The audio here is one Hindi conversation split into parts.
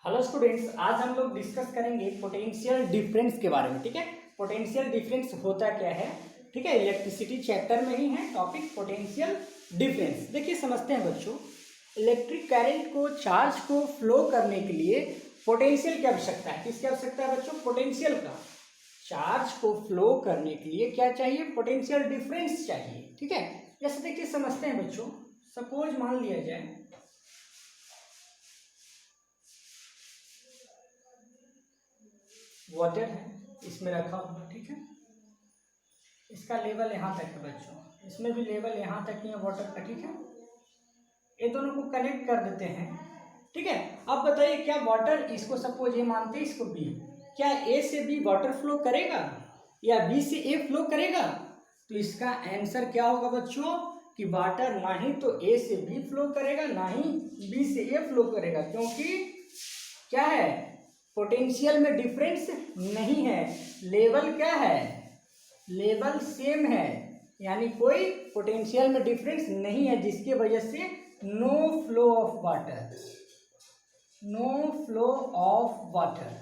हेलो स्टूडेंट्स, आज हम लोग डिस्कस करेंगे पोटेंशियल डिफरेंस के बारे में। ठीक है, पोटेंशियल डिफरेंस होता क्या है। ठीक है, इलेक्ट्रिसिटी चैप्टर में ही है टॉपिक पोटेंशियल डिफरेंस। देखिए समझते हैं बच्चों, इलेक्ट्रिक करंट को चार्ज को फ्लो करने के लिए पोटेंशियल की आवश्यकता है। किसकी आवश्यकता है बच्चों? पोटेंशियल का। चार्ज को फ्लो करने के लिए क्या चाहिए? पोटेंशियल डिफरेंस चाहिए। ठीक है, जैसे देखिए समझते हैं बच्चों, सपोज मान लिया जाए वाटर है, इसमें रखा हुआ। ठीक है, इसका लेवल यहाँ तक है बच्चों, इसमें भी लेवल यहाँ तक ही है वाटर का। ठीक है, ये दोनों को कनेक्ट कर देते हैं। ठीक है, अब बताइए क्या वाटर, इसको सपोज ये मानते हैं इसको बी, क्या ए से बी वाटर फ्लो करेगा या बी से ए फ्लो करेगा? तो इसका आंसर क्या होगा बच्चों कि वाटर ना ही तो ए से बी फ्लो करेगा ना ही बी से ए फ्लो करेगा, क्योंकि क्या है, पोटेंशियल में डिफरेंस नहीं है, लेवल क्या है, लेवल सेम है। यानी कोई पोटेंशियल में डिफरेंस नहीं है, जिसकी वजह से no flow of water, no flow of water,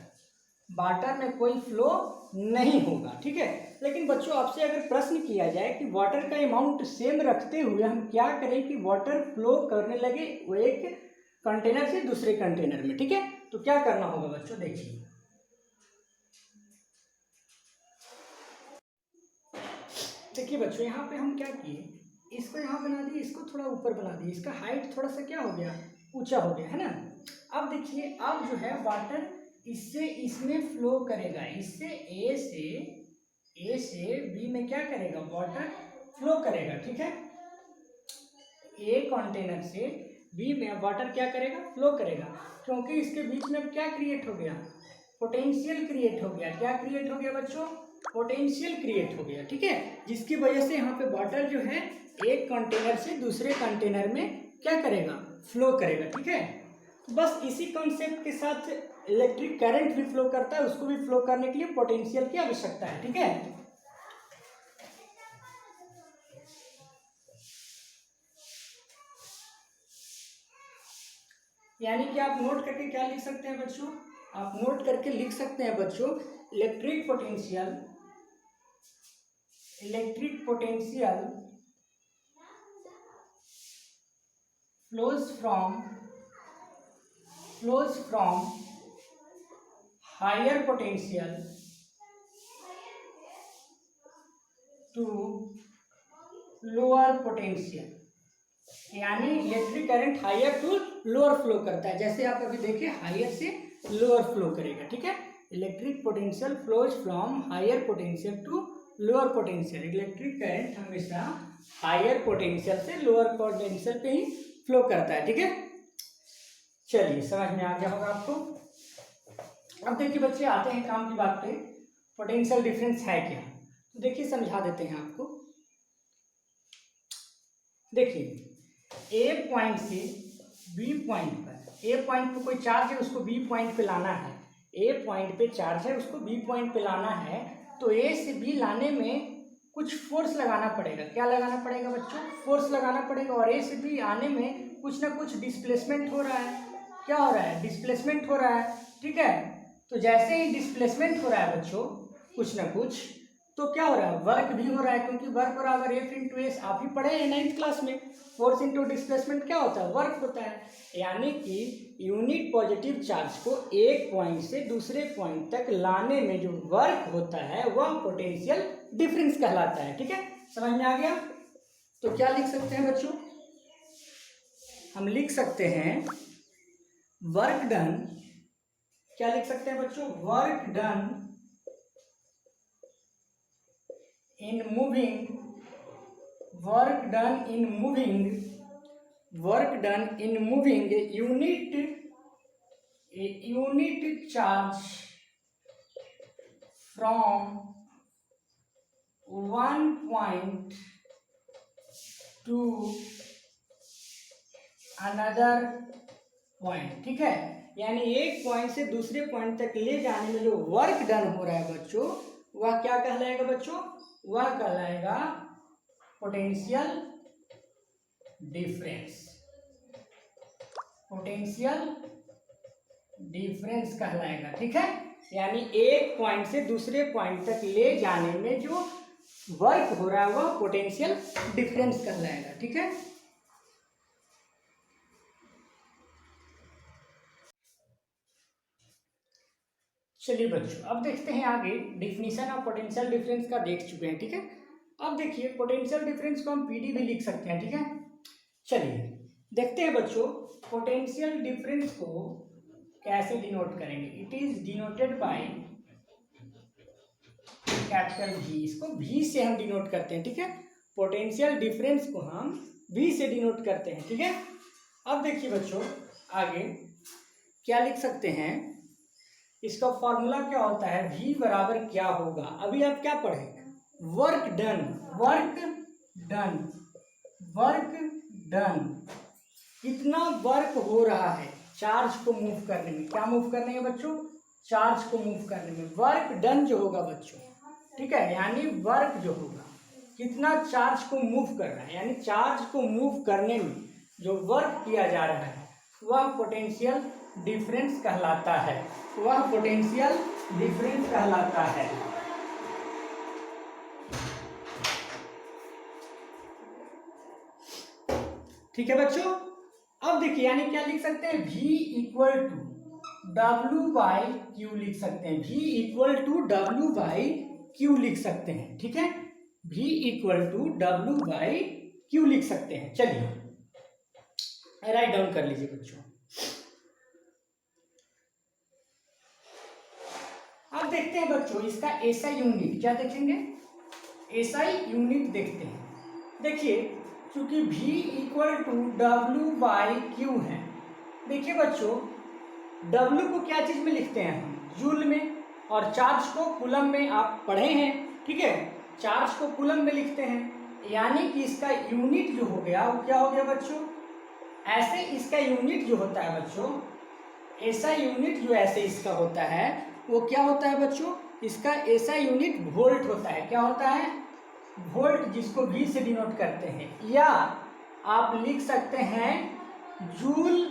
water में कोई फ्लो नहीं होगा। ठीक है, लेकिन बच्चों आपसे अगर प्रश्न किया जाए कि वाटर का अमाउंट सेम रखते हुए हम क्या करें कि वाटर फ्लो करने लगे वो एक कंटेनर से दूसरे कंटेनर में। ठीक है, तो क्या करना होगा बच्चों? देखिए देखिए बच्चों, यहाँ पे हम क्या किए, इसको यहाँ बना दिए, इसको थोड़ा ऊपर बना दिए, इसका हाइट थोड़ा सा क्या हो गया, ऊंचा हो गया, है ना। अब देखिए, अब जो है वाटर इससे इसमें फ्लो करेगा, इससे ए से बी में क्या करेगा, वाटर फ्लो करेगा। ठीक है, ए कंटेनर से बी में वाटर क्या करेगा, फ्लो करेगा, क्योंकि इसके बीच में क्या क्रिएट हो गया, पोटेंशियल क्रिएट हो गया। क्या क्रिएट हो गया बच्चों? पोटेंशियल क्रिएट हो गया। ठीक है, जिसकी वजह से यहाँ पे वाटर जो है एक कंटेनर से दूसरे कंटेनर में क्या करेगा, फ्लो करेगा। ठीक है, बस इसी कॉन्सेप्ट के साथ इलेक्ट्रिक करंट भी फ्लो करता है, उसको भी फ्लो करने के लिए पोटेंशियल की आवश्यकता है। ठीक है, यानी कि आप नोट करके क्या लिख सकते हैं बच्चों, आप नोट करके लिख सकते हैं बच्चों, electric potential, electric potential flows from higher potential to lower potential। यानी electric current higher to lower flow करता है, जैसे आप अभी देखिए हायर से लोअर फ्लो करेगा। ठीक है, electric potential flows from higher potential to lower potential. Electric current हमेशा हायर पोटेंशियल से लोअर पोटेंशियल पे ही फ्लो करता है। ठीक है, चलिए समझ में आ गया होगा आपको। अब देखिए बच्चे, आते हैं काम की बात पे, पोटेंशियल डिफरेंस है क्या। तो देखिए समझा देते हैं आपको। देखिए ए पॉइंट से बी पॉइंट पर, ए पॉइंट पे कोई चार्ज है, उसको बी पॉइंट पे लाना है। ए पॉइंट पे चार्ज है, उसको बी पॉइंट पे लाना है, तो ए से बी लाने में कुछ फोर्स लगाना पड़ेगा। क्या लगाना पड़ेगा बच्चों? फोर्स लगाना पड़ेगा। और ए से बी आने में कुछ ना कुछ डिस्प्लेसमेंट हो रहा है। क्या हो रहा है? डिस्प्लेसमेंट हो रहा है। ठीक है, तो जैसे ही डिस्प्लेसमेंट हो रहा है बच्चों कुछ ना कुछ, तो क्या हो रहा है? वर्क भी हो रहा है, क्योंकि वर्क बराबर एफ इंटू एस, आप ही पढ़े हैं 9th क्लास में। फोर्स इंटू डिस्प्लेसमेंट क्या होता है? वर्क होता है। यानी कि यूनिट पॉजिटिव चार्ज को एक पॉइंट से दूसरे पॉइंट तक लाने में जो वर्क होता है वह पोटेंशियल डिफरेंस कहलाता है। ठीक है, समझ में आ गया? तो क्या लिख सकते हैं बच्चों? हम लिख सकते हैं वर्क डन, क्या लिख सकते हैं बच्चों? Work done in moving, work done in moving, work done in moving unit charge from one point to another point। ठीक है, यानी एक पॉइंट से दूसरे पॉइंट तक ले जाने में जो वर्क डन हो रहा है बच्चों, वह क्या कहलाएगा बच्चों? वह कहलाएगा पोटेंशियल डिफरेंस। पोटेंशियल डिफरेंस कहलाएगा। ठीक है, यानी एक पॉइंट से दूसरे पॉइंट तक ले जाने में जो वर्क हो रहा है वह पोटेंशियल डिफरेंस कहलाएगा। ठीक है, चलिए बच्चों अब देखते हैं आगे। डिफिनीशन ऑफ पोटेंशियल डिफरेंस का देख चुके हैं। ठीक है, अब देखिए पोटेंशियल डिफरेंस को हम पीडी भी लिख सकते हैं। ठीक है, चलिए देखते हैं बच्चों पोटेंशियल डिफरेंस को कैसे डिनोट करेंगे। It is denoted by capital V. इसको वी से हम डिनोट करते हैं। ठीक है, पोटेंशियल डिफरेंस को हम वी से डिनोट करते हैं। ठीक है, अब देखिए बच्चों आगे क्या लिख सकते हैं। इसका फॉर्मूला क्या होता है, v बराबर क्या होगा। अभी आप क्या पढ़े, work done, work done, work done, कितना वर्क हो रहा है चार्ज को मूव करने में। क्या मूव करने में बच्चों, चार्ज को मूव करने में। वर्क डन जो होगा बच्चों, ठीक है, यानी वर्क जो होगा कितना चार्ज को मूव कर रहा है, यानी चार्ज को मूव करने में जो वर्क किया जा रहा है वह पोटेंशियल डिफरेंस कहलाता है, वह पोटेंशियल डिफरेंस कहलाता है। ठीक है बच्चों, अब देखिए यानी क्या लिख सकते हैं, v equal to W by Q लिख सकते हैं। v equal to W by Q लिख सकते हैं। ठीक है, v equal to W by Q लिख सकते हैं। चलिए राइट डाउन कर लीजिए बच्चों। अब देखते हैं बच्चों इसका एसआई यूनिट, क्या देखेंगे, एसआई यूनिट देखते हैं। देखिए क्योंकि v equal to W by Q है। देखिए बच्चों w को क्या चीज में लिखते हैं हम, जूल में, और चार्ज को कूलम में आप पढ़े हैं। ठीक है, चार्ज को कूलम में लिखते हैं, यानी कि इसका यूनिट जो हो गया वो क्या हो गया बच्चों, ऐसे इसका यूनिट जो होता है बच्चों, ऐसा यूनिट जो ऐसे इसका होता है वो क्या होता है बच्चों, इसका ऐसा यूनिट वोल्ट होता है। क्या होता है, वोल्ट, जिसको v से डिनोट करते हैं, या आप लिख सकते हैं जूल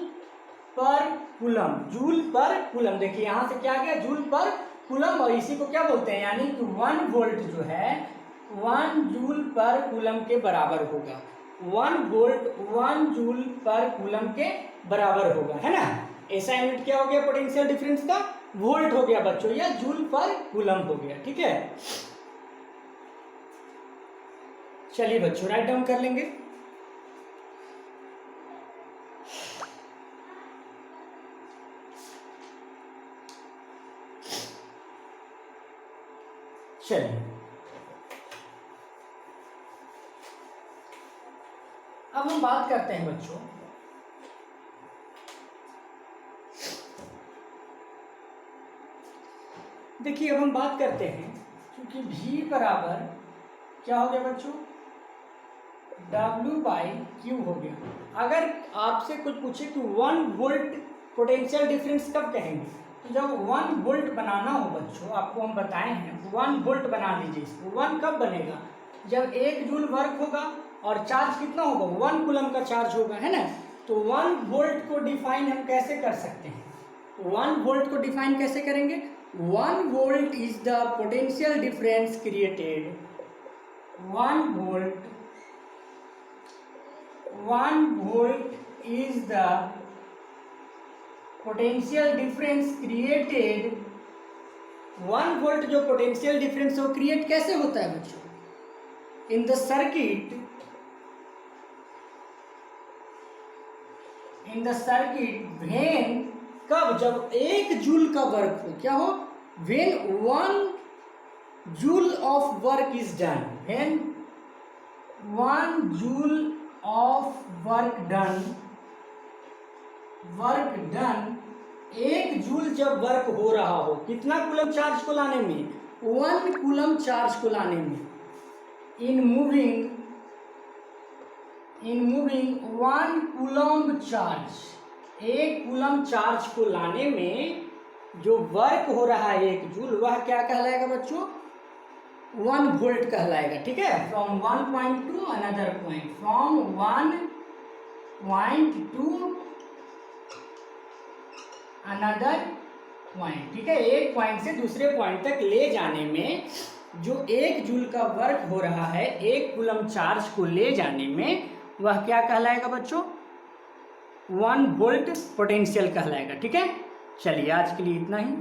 पर कूलम, जूल पर कूलम। देखिए यहां से क्या गया, जूल पर कूलम, और इसी को क्या बोलते हैं, यानी कि 1 वोल्ट जो है 1 जूल पर कूलम के बराबर होगा। 1 वोल्ट 1 जूल पर कूलम के बराबर होगा, है ना। ऐसा यूनिट क्या हो गया पोटेंशियल डिफरेंस का, वोल्ट हो गया बच्चों, या जूल पर कूलम हो गया। ठीक है, चलिए बच्चों राइट डाउन कर लेंगे। चलिए अब हम बात करते हैं बच्चों देखिए अब हम बात करते हैं, क्योंकि v बराबर क्या हो गया बच्चों, W बाई क्यू हो गया। अगर आपसे कुछ पूछे कि 1 वोल्ट पोटेंशियल डिफरेंस कब कहेंगे, तो जब 1 वोल्ट बनाना हो बच्चों, आपको हम बताए हैं 1 वोल्ट बना लीजिए इसको। 1 कब बनेगा, जब 1 जूल वर्क होगा और चार्ज कितना होगा, 1 कूलम का चार्ज होगा, है ना। तो 1 वोल्ट को डिफाइन हम कैसे कर सकते हैं, 1 वोल्ट को डिफाइन कैसे करेंगे, 1 volt is the potential difference created, 1 volt is the potential difference created। 1 volt जो पोटेंशियल डिफरेंस वो क्रिएट कैसे होता है बच्चों, इन द सर्किट व्हेन, कब, जब 1 जूल का वर्क हो, क्या हो, when 1 joule of work is done, when 1 joule of work done, 1 joule जब वर्क हो रहा हो, कितना कूलम चार्ज को लाने में, 1 कूलम चार्ज को लाने में, in moving 1 coulomb charge, 1 coulomb charge को लाने में जो वर्क हो रहा है 1 जूल, वह क्या कहलाएगा बच्चों, 1 वोल्ट कहलाएगा। ठीक है, from 1 point two another point, from 1 point two another point, ठीक है। एक पॉइंट से दूसरे पॉइंट तक ले जाने में जो 1 जूल का वर्क हो रहा है 1 कूलम चार्ज को ले जाने में, वह क्या कहलाएगा बच्चों? 1 वोल्ट पोटेंशियल कहलाएगा, ठीक है। चलिए आज के लिए इतना ही।